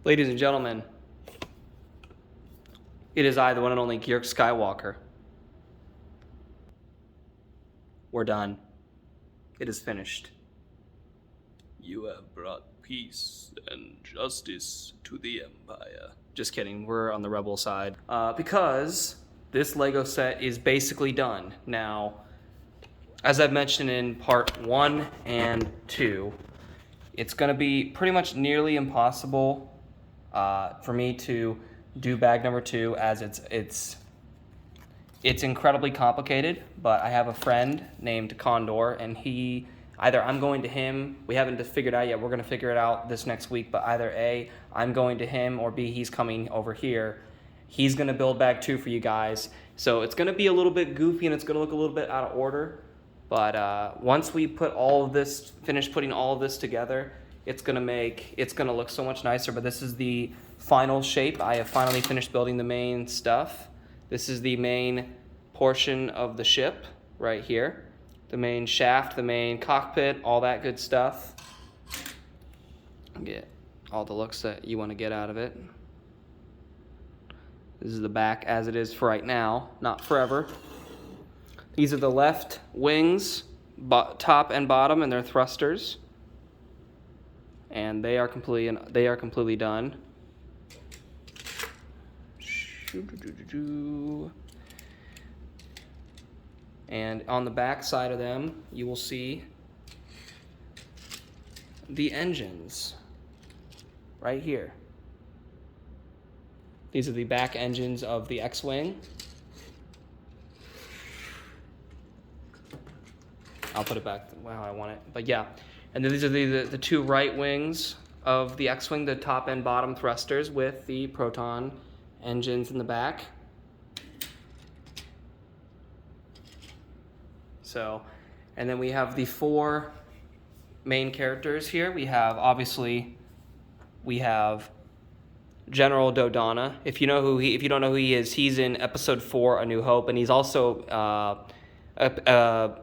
Ladies and gentlemen, it is I, the one and only Georg Skywalker. We're done. It is finished. You have brought peace and justice to the Empire. Just kidding, we're on the rebel side. Because this Lego set is basically done. Now, as I've mentioned in part 1 and 2, it's going to be pretty much nearly impossible for me to do bag number 2, as it's incredibly complicated. But I have a friend named Condor, and either I'm going to him, we haven't figured out yet, we're going to figure it out this next week, but either A, I'm going to him, or B, he's coming over here. He's going to build bag 2 for you guys. So it's going to be a little bit goofy, and it's going to look a little bit out of order. But once we finish putting all of this together, it's going to look so much nicer. But this is the final shape. I have finally finished building the main stuff. This is the main portion of the ship right here. The main shaft, the main cockpit, all that good stuff. Get all the looks that you want to get out of it. This is the back as it is for right now, not forever. These are the left wings, top and bottom, and their thrusters. And they are completely done. And on the back side of them, you will see the engines right here. These are the back engines of the X-Wing. I'll put it back how I want it. But yeah, and then these are the two right wings of the X-Wing, the top and bottom thrusters with the proton engines in the back. So, and then we have the 4 main characters here. We have General Dodonna. If you don't know who he is, he's in Episode 4, A New Hope, and he's also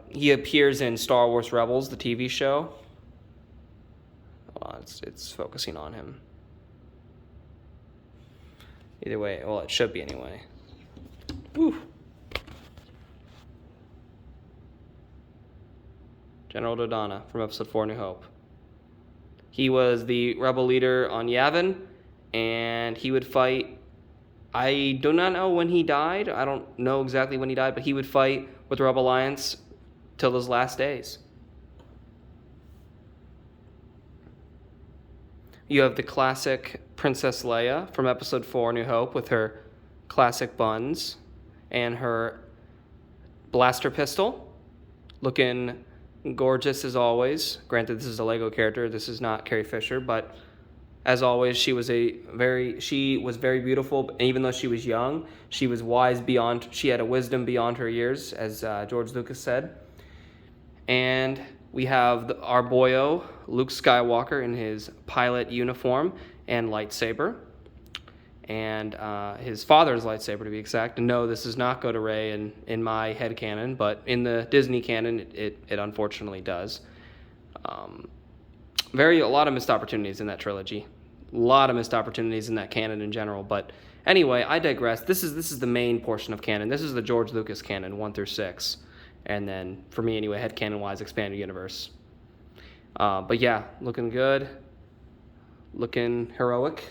he appears in Star Wars Rebels, the TV show. Hold on, it's focusing on him. Either way, well, it should be anyway. Whew. General Dodonna from Episode 4, New Hope. He was the rebel leader on Yavin, and he would fight. I do not know when he died. I don't know exactly when he died, but he would fight with the Rebel Alliance till his last days. You have the classic Princess Leia from Episode 4, New Hope, with her classic buns and her blaster pistol, looking gorgeous as always. Granted, this is a Lego character. This is not Carrie Fisher, but as always, she was very beautiful. Even though she was young, she was wise beyond. She had a wisdom beyond her years, as George Lucas said. And we have our boyo Luke Skywalker in his pilot uniform and lightsaber, and his father's lightsaber, to be exact. And no, this does not go to Rey in my head canon, but in the Disney canon, it unfortunately does. A lot of missed opportunities in that trilogy. A lot of missed opportunities in that canon in general. But anyway, I digress. This is the main portion of canon. This is the George Lucas canon, 1 through 6. And then, for me anyway, head canon-wise, expanded universe. But yeah, looking good. Looking heroic.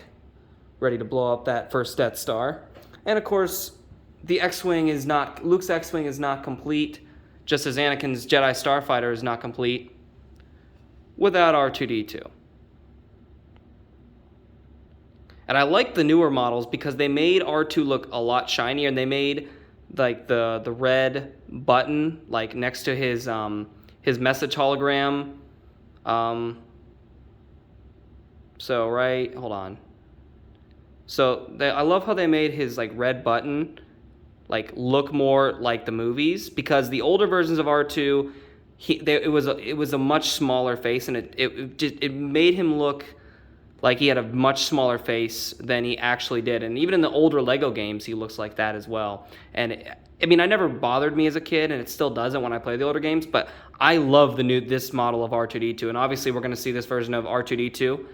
Ready to blow up that first Death Star. And of course, Luke's X-Wing is not complete, just as Anakin's Jedi Starfighter is not complete without R2-D2. And I like the newer models because they made R2 look a lot shinier, and they made like the red button like next to his message hologram. Hold on. So I love how they made his like red button like look more like the movies, because the older versions of R2, it was a much smaller face, and it made him look like he had a much smaller face than he actually did. And even in the older Lego games, he looks like that as well. And it never bothered me as a kid, and it still doesn't when I play the older games, but I love this model of R2-D2. And obviously we're going to see this version of R2-D2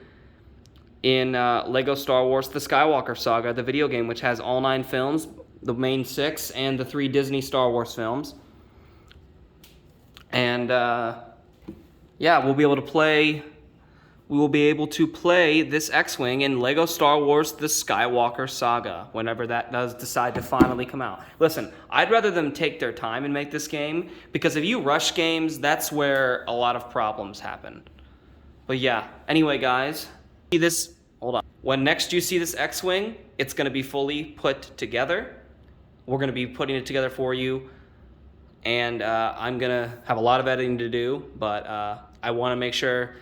in Lego Star Wars The Skywalker Saga, the video game, which has all 9 films, the main 6, and the 3 Disney Star Wars films. And yeah, we'll be able to play. We will be able to play this X-Wing in Lego Star Wars The Skywalker Saga, whenever that does decide to finally come out. Listen, I'd rather them take their time and make this game, because if you rush games, that's where a lot of problems happen. But yeah, anyway, guys, see this, hold on. When next you see this X-Wing, it's going to be fully put together. We're going to be putting it together for you, and I'm going to have a lot of editing to do, but I want to make sure...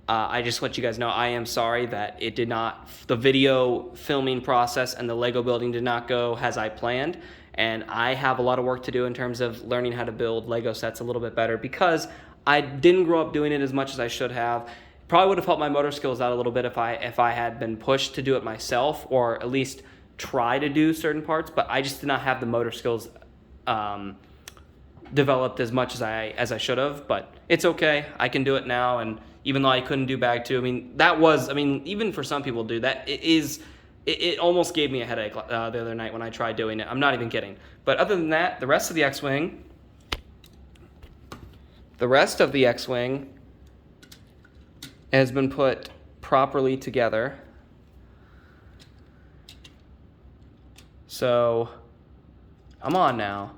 I just want you guys to know I am sorry that it did not, the video filming process and the Lego building did not go as I planned. And I have a lot of work to do in terms of learning how to build Lego sets a little bit better, because I didn't grow up doing it as much as I should have. Probably would have helped my motor skills out a little bit if I had been pushed to do it myself, or at least try to do certain parts, but I just did not have the motor skills developed as much as I should have. But it's okay, I can do it now. And even though I couldn't do bag 2, I mean, even for some people, dude, it almost gave me a headache the other night when I tried doing it. I'm not even kidding. But other than that, the rest of the X-Wing has been put properly together. So, I'm on now.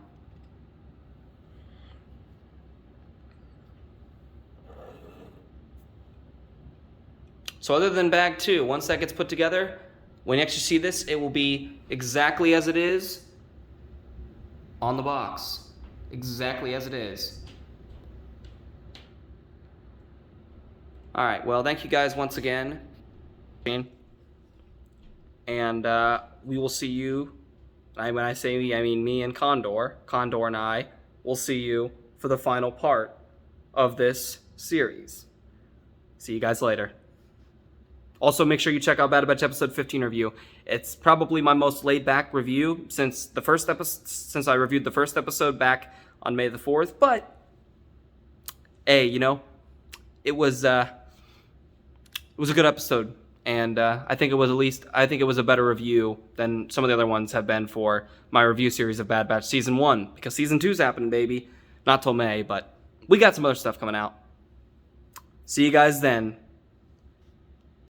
So other than bag 2, once that gets put together, when you actually see this, it will be exactly as it is on the box. Exactly as it is. Alright, well, thank you guys once again. And we will see you, when I say we, I mean me and Condor. Condor and I will see you for the final part of this series. See you guys later. Also, make sure you check out Bad Batch episode 15 review. It's probably my most laid-back review since I reviewed the first episode back on May the 4th. But hey, you know, it was a good episode, and I think it was a better review than some of the other ones have been for my review series of Bad Batch season 1, because season 2's happening, baby. Not till May, but we got some other stuff coming out. See you guys then.